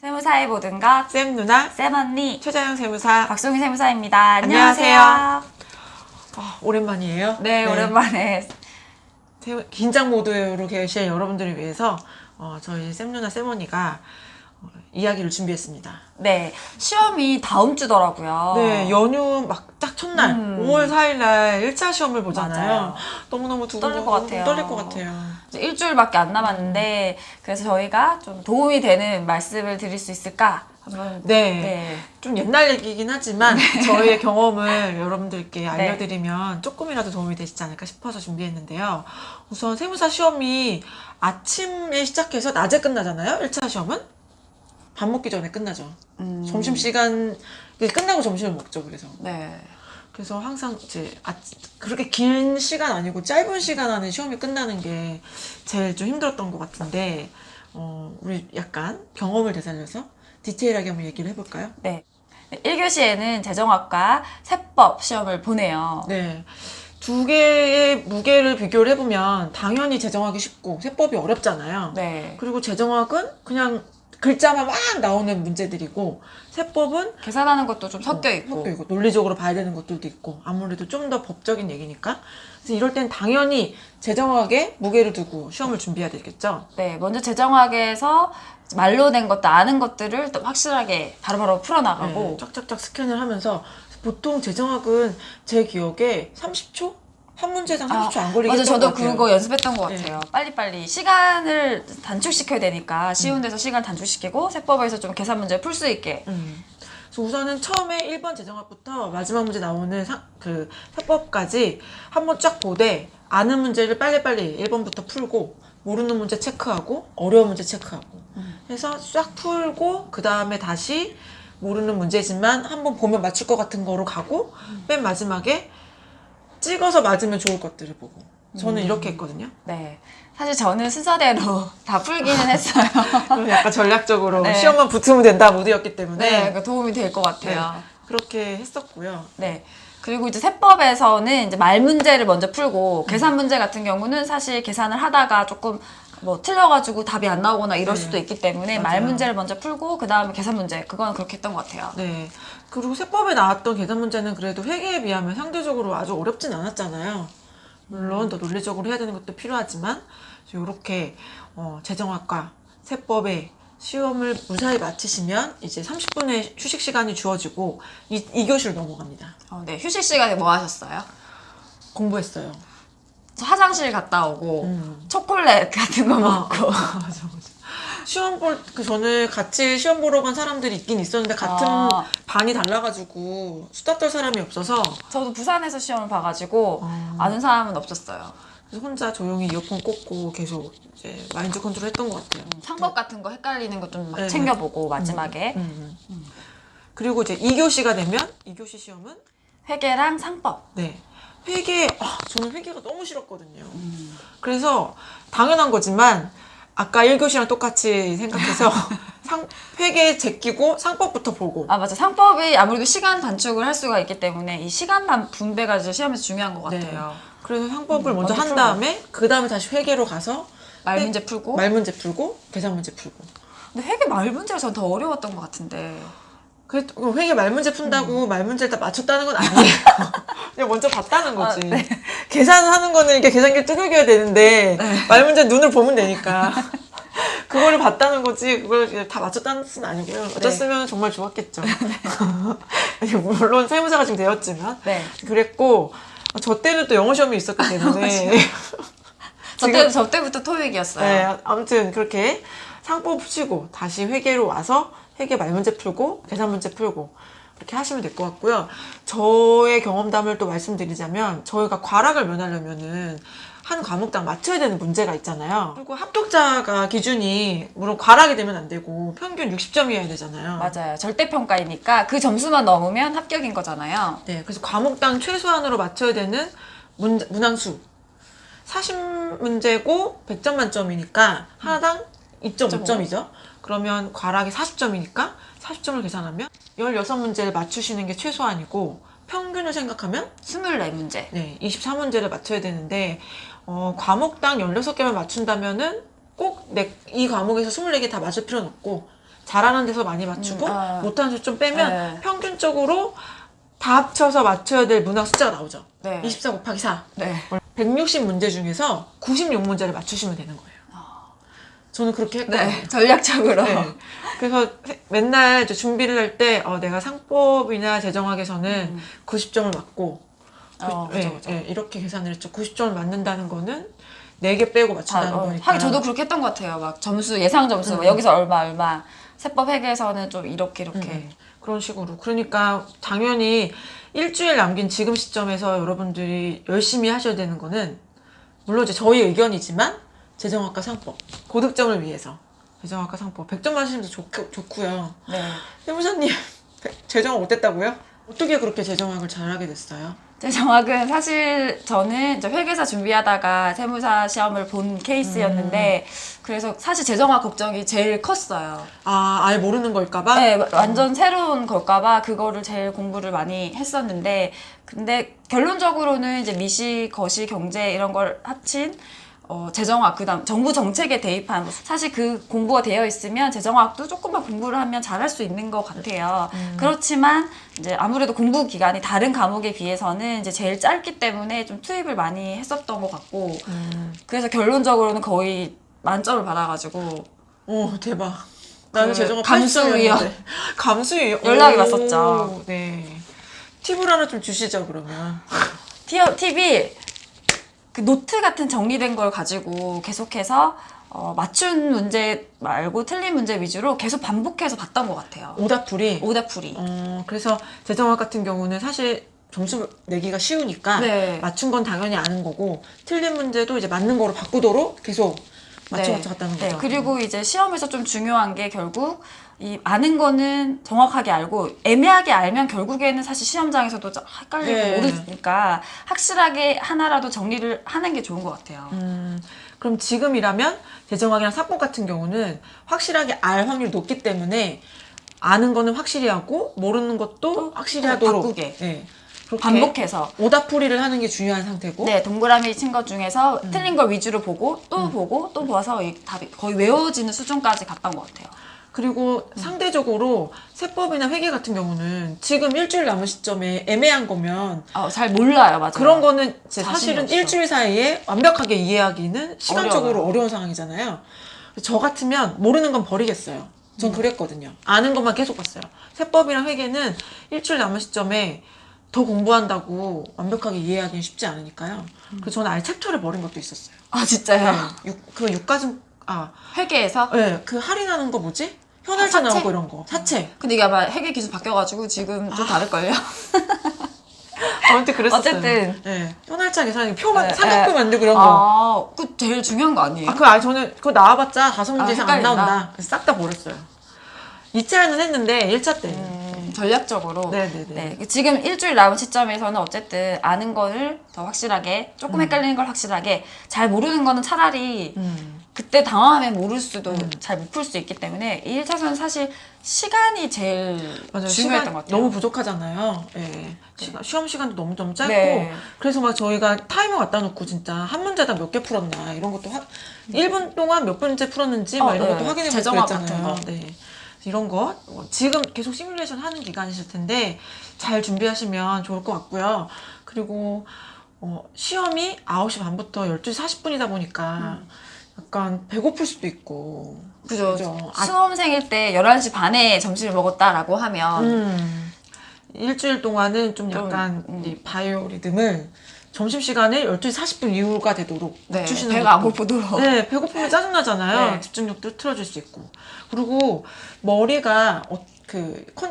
세무사의 모든 것 쌤 누나, 쌤 언니 최자영 세무사. 박송희 세무사입니다. 안녕하세요. 안녕하세요. 오랜만이에요. 네, 오랜만에 긴장 모드로 계신 여러분들을 위해서 저희 쌤 누나, 쌤 언니가 이야기를 준비했습니다. 네, 시험이 다음 주더라고요. 네, 연휴 막 딱 첫날 5월 4일 날 1차 시험을 보잖아요. 맞아요. 너무너무 떨릴 것 같아요. 떨릴 것 같아요. 이제 일주일밖에 안 남았는데 그래서 저희가 좀 도움이 되는 말씀을 드릴 수 있을까? 한번 네. 좀 옛날 얘기긴 하지만 저희의 경험을 여러분들께 알려드리면 조금이라도 도움이 되시지 않을까 싶어서 준비했는데요. 우선 세무사 시험이 아침에 시작해서 낮에 끝나잖아요. 1차 시험은 밥 먹기 전에 끝나죠. 점심시간 끝나고 점심을 먹죠. 그래서 항상 이제 그렇게 긴 시간 아니고 짧은 시간 안에 시험이 끝나는 게 제일 좀 힘들었던 것 같은데 우리 약간 경험을 되살려서 디테일하게 한번 얘기를 해볼까요? 네. 1교시에는 재정학과 세법 시험을 보내요. 네. 두 개의 무게를 비교를 해보면 당연히 재정학이 쉽고 세법이 어렵잖아요. 네. 그리고 재정학은 그냥 글자만 막 나오는 문제들이고 세법은 계산하는 것도 좀 섞여 있고. 논리적으로 봐야 되는 것들도 있고 아무래도 좀 더 법적인 얘기니까 그래서 이럴 땐 당연히 재정학에 무게를 두고 시험을 준비해야 되겠죠. 네, 먼저 재정학에서 말로 된 것도 아는 것들을 또 확실하게 바로바로 풀어나가고 쫙쫙쫙 스캔을 하면서 보통 재정학은 제 기억에 30초? 한 문제당 30초 안 걸리게 맞아, 했던 저도 것 같아요. 그거 연습했던 것 같아요. 빨리빨리 시간을 단축시켜야 되니까 쉬운 데서 시간 단축시키고 세법에서 좀 계산 문제 풀 수 있게. 그래서 우선은 처음에 1번 재정학부터 마지막 문제 나오는 그 세법까지 한번 쫙 보되 아는 문제를 빨리빨리 1번부터 풀고 모르는 문제 체크하고 어려운 문제 체크하고 해서 싹 풀고 그 다음에 다시 모르는 문제지만 한번 보면 맞출 것 같은 거로 가고 맨 마지막에 찍어서 맞으면 좋을 것들을 보고 저는 이렇게 했거든요. 네. 사실 저는 순서대로 다 풀기는 했어요. 그럼 약간 전략적으로 네. 시험만 붙으면 된다 모드였기 때문에 네, 그러니까 도움이 될 것 같아요. 네, 그렇게 했었고요. 네. 그리고 이제 세법에서는 이제 말 문제를 먼저 풀고 계산 문제 같은 경우는 사실 계산을 하다가 조금 뭐 틀려가지고 답이 안 나오거나 이럴 수도 있기 때문에 말 맞아요. 문제를 먼저 풀고 그 다음에 계산 문제 그건 그렇게 했던 것 같아요. 네. 그리고 세법에 나왔던 계산 문제는 그래도 회계에 비하면 상대적으로 아주 어렵진 않았잖아요. 물론 더 논리적으로 해야 되는 것도 필요하지만 이렇게 재정학과 세법에 시험을 무사히 마치시면 이제 30분의 휴식 시간이 주어지고 이 교시로 넘어갑니다. 네. 휴식 시간에 뭐 하셨어요? 공부했어요. 저 화장실 갔다 오고 초콜릿 같은 거 먹고 맞아. 시험 저는 같이 시험 보러 간 사람들이 있긴 있었는데 같은 반이 달라가지고 수다 떨 사람이 없어서 저도 부산에서 시험을 봐가지고 아는 사람은 없었어요. 그래서 혼자 조용히 이어폰 꽂고 계속 이제 마인드 컨트롤 했던 것 같아요. 창법 같은 거 헷갈리는 거 좀 네. 챙겨보고 마지막에 그리고 이제 2교시가 되면 2교시 시험은 회계랑 상법. 네. 저는 회계가 너무 싫었거든요. 그래서 당연한 거지만 아까 1교시랑 똑같이 생각해서 회계 제끼고 상법부터 보고 맞아. 상법이 아무래도 시간 단축을 할 수가 있기 때문에 이 시간 분배가 이제 시험에서 중요한 것 같아요. 그래서 상법을 먼저 먼저 한 풀고. 다음에 그 다음에 다시 회계로 가서 말 문제 풀고. 말 문제 풀고 계산 문제 풀고 근데 회계 말 문제가 전 더 어려웠던 것 같은데. 그래도 회계 말 문제 푼다고 말 문제를 다 맞췄다는 건 아니에요. 그냥 먼저 봤다는 거지. 계산하는 거는 이렇게 계산기를 두들겨야 되는데 말 문제 눈을 보면 되니까 그거를 봤다는 거지 그걸 다 맞췄다는 뜻은 아니고요. 맞췄으면 정말 좋았겠죠. 아니, 물론 세무사가 지금 되었지만 그랬고 저 때는 또 영어 시험이 있었기 때문에 저 때부터 토익이었어요. 네, 아무튼 그렇게 상법 푸시고 다시 회계로 와서 회계 말 문제 풀고 계산 문제 풀고 그렇게 하시면 될 것 같고요. 저의 경험담을 또 말씀드리자면 저희가 과락을 면하려면은 한 과목당 맞춰야 되는 문제가 있잖아요. 그리고 합격자가 기준이 물론 과락이 되면 안 되고 평균 60점이어야 되잖아요. 맞아요. 절대평가이니까 그 점수만 넘으면 합격인 거잖아요. 네, 그래서 과목당 최소한으로 맞춰야 되는 문항수 40문제고 100점 만점이니까 하나당 2.5점이죠. 그러면 과락이 40점이니까 40점을 계산하면 16문제를 맞추시는 게 최소한이고 평균을 생각하면 24문제. 네, 24문제를 맞춰야 되는데 과목당 16개만 맞춘다면은 꼭 이 과목에서 24개 다 맞을 필요는 없고 잘하는 데서 많이 맞추고 못하는 데서 좀 빼면 네. 평균적으로 다 합쳐서 맞춰야 될 문항 숫자가 나오죠. 네. 24 곱하기 4. 네. 160문제 중에서 96문제를 맞추시면 되는 거예요. 저는 그렇게 했거든요. 네. 전략적으로. 네. 그래서 맨날 이제 준비를 할 때 내가 상법이나 재정학에서는 90점을 맞고 그죠. 이렇게 계산을 했죠. 90점을 맞는다는 거는 4개 빼고 맞춘다는 거니까. 하긴 저도 그렇게 했던 것 같아요. 막 점수, 예상 점수, 뭐 여기서 얼마. 세법 회계에서는 좀 이렇게. 그런 식으로. 그러니까 당연히 일주일 남긴 지금 시점에서 여러분들이 열심히 하셔야 되는 거는 물론 이제 저희 의견이지만 재정학과 상법 고득점을 위해서 재정학과 상법 100점 맞으시면 좋고요. 네. 세무사님 재정학 못했다고요? 어떻게 그렇게 재정학을 잘하게 됐어요? 재정학은 사실 저는 이제 회계사 준비하다가 세무사 시험을 본 케이스였는데 그래서 사실 재정학 걱정이 제일 컸어요. 아예 모르는 걸까봐? 네, 완전 새로운 걸까봐 그거를 제일 공부를 많이 했었는데 근데 결론적으로는 이제 미시, 거시, 경제 이런 걸 합친 재정학, 그다음 정부 정책에 대입한 사실 그 공부가 되어 있으면 재정학도 조금만 공부를 하면 잘할 수 있는 것 같아요. 그렇지만 이제 아무래도 공부 기간이 다른 과목에 비해서는 이제 제일 짧기 때문에 좀 투입을 많이 했었던 것 같고 그래서 결론적으로는 거의 만점을 받아가지고 대박. 나는 재정학 감수위원. 감수위원 연락이 왔었죠. 네. 팁을 하나 좀 주시죠 그러면. 팁이 그 노트 같은 정리된 걸 가지고 계속해서 맞춘 문제 말고 틀린 문제 위주로 계속 반복해서 봤던 것 같아요. 오답풀이? 오답풀이. 그래서 재정학 같은 경우는 사실 점수 내기가 쉬우니까 네. 맞춘 건 당연히 아는 거고 틀린 문제도 이제 맞는 거로 바꾸도록 계속 맞춰 갔다는 거죠. 그리고 이제 시험에서 좀 중요한 게 결국 이 아는 거는 정확하게 알고 애매하게 알면 결국에는 사실 시험장에서도 헷갈리고 모르니까 확실하게 하나라도 정리를 하는 게 좋은 것 같아요. 그럼 지금이라면 재정학이랑 상법 같은 경우는 확실하게 알 확률이 높기 때문에 아는 거는 확실히 하고 모르는 것도 확실히 하도록 바꾸게. 네. 그렇게 반복해서 오답풀이를 하는 게 중요한 상태고 네, 동그라미 친 것 중에서 틀린 걸 위주로 보고 또 보고 또 봐서 이 답이 거의 외워지는 수준까지 갔던 것 같아요. 그리고 상대적으로 세법이나 회계 같은 경우는 지금 일주일 남은 시점에 애매한 거면 잘 몰라요, 맞아요. 그런 거는 이제 자신이 사실은 없어. 일주일 사이에 완벽하게 이해하기는 시간적으로 어려운 상황이잖아요. 저 같으면 모르는 건 버리겠어요. 전 그랬거든요. 아는 것만 계속 봤어요. 세법이랑 회계는 일주일 남은 시점에 더 공부한다고 완벽하게 이해하기는 쉽지 않으니까요. 그래서 저는 아예 챕터를 버린 것도 있었어요. 아, 진짜요? 그 6가지 회계에서? 네, 그 할인하는 거 뭐지? 현할차 사채? 나오고 이런 거. 사채. 근데 이게 아마 회계 기준 바뀌어가지고 지금 좀 다를걸요? 아무튼 그랬었어요. 어쨌든. 네. 현할차 계산이 표만, 네, 삼각표 만들고 이런 거. 그 제일 중요한 거 아니에요? 저는 그거 나와봤자 5문제 이상 안 헷갈린다. 나온다. 그래서 싹 다 버렸어요. 2차에는 했는데 1차 때는. 전략적으로. 네네네. 네, 지금 일주일 남은 시점에서는 어쨌든 아는 거를 더 확실하게, 조금 헷갈리는 걸 확실하게, 잘 모르는 거는 차라리 그때 당황하면 모를 수도 잘 못 풀 수 있기 때문에 이 1차선은 사실 시간이 제일 맞아요. 중요했던 시간 것 같아요. 너무 부족하잖아요. 네. 시험 시간도 너무 짧고. 네. 그래서 막 저희가 타이머 갖다 놓고 진짜 한 문제당 몇 개 풀었나 이런 것도 1분 동안 몇 문제 풀었는지 막 이런 것도 확인해 보고 재정학 그랬잖아요. 같은 거. 네. 이런 거 지금 계속 시뮬레이션 하는 기간이실 텐데 잘 준비하시면 좋을 것 같고요. 그리고 시험이 9시 반부터 12시 40분이다 보니까 약간 배고플 수도 있고 그죠. 그죠. 수험생일 때 11시 반에 점심을 먹었다라고 하면 일주일 동안은 좀 약간 이 바이오 리듬을 점심시간에 12시 40분 이후가 되도록 맞추시는 배가 안 것도. 고프도록. 네, 배고프면 짜증나잖아요. 네. 집중력도 틀어질 수 있고. 그리고 머리가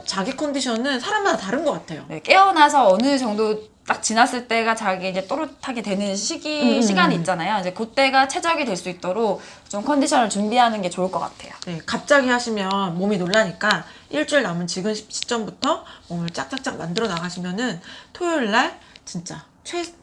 자기 컨디션은 사람마다 다른 것 같아요. 네, 깨어나서 어느 정도 딱 지났을 때가 자기 이제 또렷하게 되는 시간이 있잖아요. 이제 그때가 최적이 될 수 있도록 좀 컨디션을 준비하는 게 좋을 것 같아요. 네, 갑자기 하시면 몸이 놀라니까 일주일 남은 지금 시점부터 몸을 짝짝짝 만들어 나가시면은 토요일 날 진짜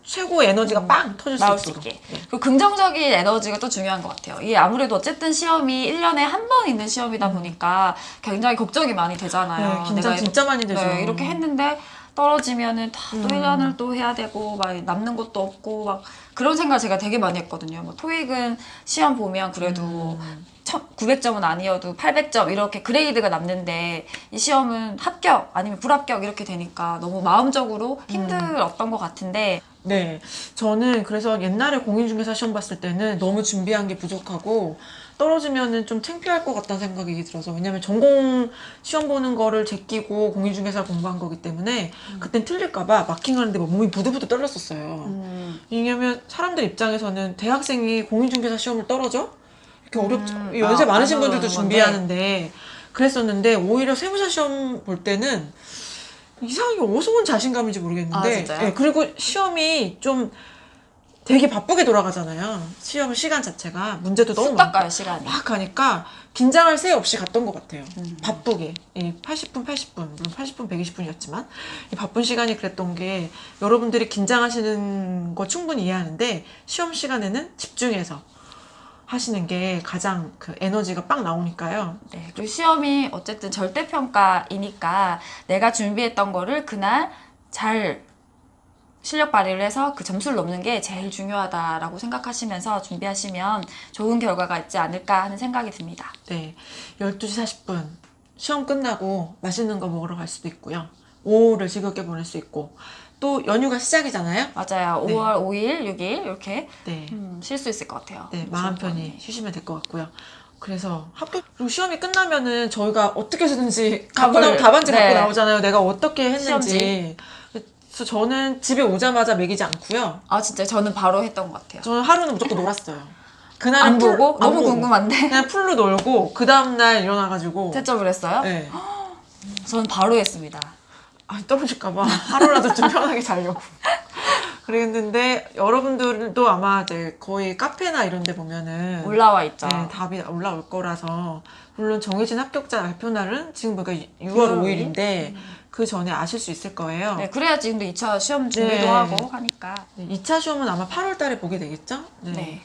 최고의 에너지가 빵 터질 나올 수 수 있도록. 있게. 네. 그리고 긍정적인 에너지가 또 중요한 것 같아요. 이게 아무래도 어쨌든 시험이 1년에 한 번 있는 시험이다 보니까 굉장히 걱정이 많이 되잖아요. 네, 긴장 진짜 많이 되죠. 이렇게 했는데 떨어지면은 다 또 1년을 또 해야 되고 막 남는 것도 없고 막 그런 생각을 제가 되게 많이 했거든요. 뭐 토익은 시험 보면 그래도 900점은 아니어도 800점 이렇게 그레이드가 남는데 이 시험은 합격 아니면 불합격 이렇게 되니까 너무 마음적으로 힘들었던 것 같은데 네, 저는 그래서 옛날에 공인중개사 시험 봤을 때는 너무 준비한 게 부족하고 떨어지면은 좀 창피할 것 같다는 생각이 들어서 왜냐면 전공 시험 보는 거를 제끼고 공인중개사 공부한 거기 때문에 그땐 틀릴까봐 마킹하는데 막 몸이 부들부들 떨렸었어요. 왜냐면 사람들 입장에서는 대학생이 공인중개사 시험을 떨어져? 이렇게 어렵죠. 연세 많으신 안 분들도 어려운 준비하는데 그랬었는데 오히려 세무사 시험 볼 때는 이상하게 어디서 온 자신감인지 모르겠는데 진짜요? 예, 그리고 시험이 좀 되게 바쁘게 돌아가잖아요. 시험 시간 자체가 문제도 너무 쑥 닦아요 많고 시간이. 막 가니까 긴장할 새 없이 갔던 것 같아요. 바쁘게. 이 80분, 물론 80분, 120분이었지만 이 바쁜 시간이 그랬던 게 여러분들이 긴장하시는 거 충분히 이해하는데 시험 시간에는 집중해서 하시는 게 가장 그 에너지가 빵 나오니까요. 네, 그리고 시험이 어쨌든 절대평가이니까 내가 준비했던 거를 그날 잘 실력 발휘를 해서 그 점수를 넘는 게 제일 중요하다라고 생각하시면서 준비하시면 좋은 결과가 있지 않을까 하는 생각이 듭니다. 네, 12시 40분 시험 끝나고 맛있는 거 먹으러 갈 수도 있고요. 오후를 즐겁게 보낼 수 있고 또 연휴가 시작이잖아요. 맞아요. 네. 5월 5일, 6일 이렇게 네, 쉴 수 있을 것 같아요. 네, 마음 편히 쉬시면 될 것 같고요. 그래서 합격 그리고 시험이 끝나면은 저희가 어떻게 해서든지 답안지 네. 갖고 나오잖아요. 내가 어떻게 했는지. 시험지. 그래서 저는 집에 오자마자 먹이지 않고요. 아 진짜 저는 바로 했던 것 같아요. 저는 하루는 무조건 놀았어요. 그날은 안 보고? 안 너무 보고. 궁금한데. 그냥 풀로 놀고 그 다음날 일어나가지고 채점을 했어요? 네. 저는 바로 했습니다. 아, 떨어질까봐 하루라도 좀 편하게 자려고 그랬는데 여러분들도 아마 이제 거의 카페나 이런 데 보면은 올라와 있죠. 네, 답이 올라올 거라서 물론 정해진 합격자 발표 날은 지금 보니까 6월 5일인데 그 전에 아실 수 있을 거예요. 네, 그래야 지금도 2차 시험 준비도 네. 하고 하니까. 네, 2차 시험은 아마 8월 달에 보게 되겠죠? 네. 네.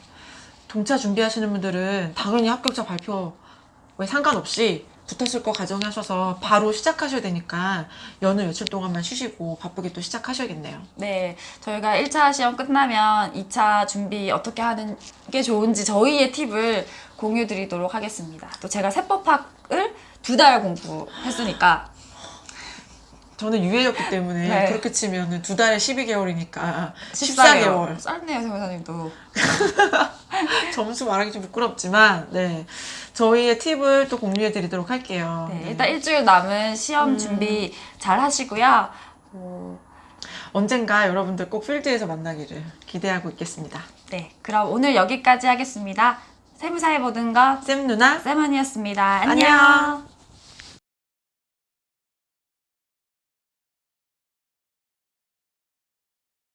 동차 준비하시는 분들은 당연히 합격자 발표에 상관없이 붙었을 거 가정하셔서 바로 시작하셔야 되니까 연휴 며칠 동안만 쉬시고 바쁘게 또 시작하셔야겠네요. 네, 저희가 1차 시험 끝나면 2차 준비 어떻게 하는 게 좋은지 저희의 팁을 공유 드리도록 하겠습니다. 또 제가 세법학을 2달 공부했으니까. 저는 유예였기 때문에 네. 그렇게 치면은 2달에 12개월이니까 14개월. 짧네요, 세무사님도. 점수 말하기 좀 부끄럽지만, 네. 저희의 팁을 또 공유해 드리도록 할게요. 네, 네. 일단 일주일 남은 시험 준비 잘 하시고요. 언젠가 여러분들 꼭 필드에서 만나기를 기대하고 있겠습니다. 네, 그럼 오늘 여기까지 하겠습니다. 세무사의 모든 것 쌤 누나, 쌤언니였습니다. 안녕. 안녕.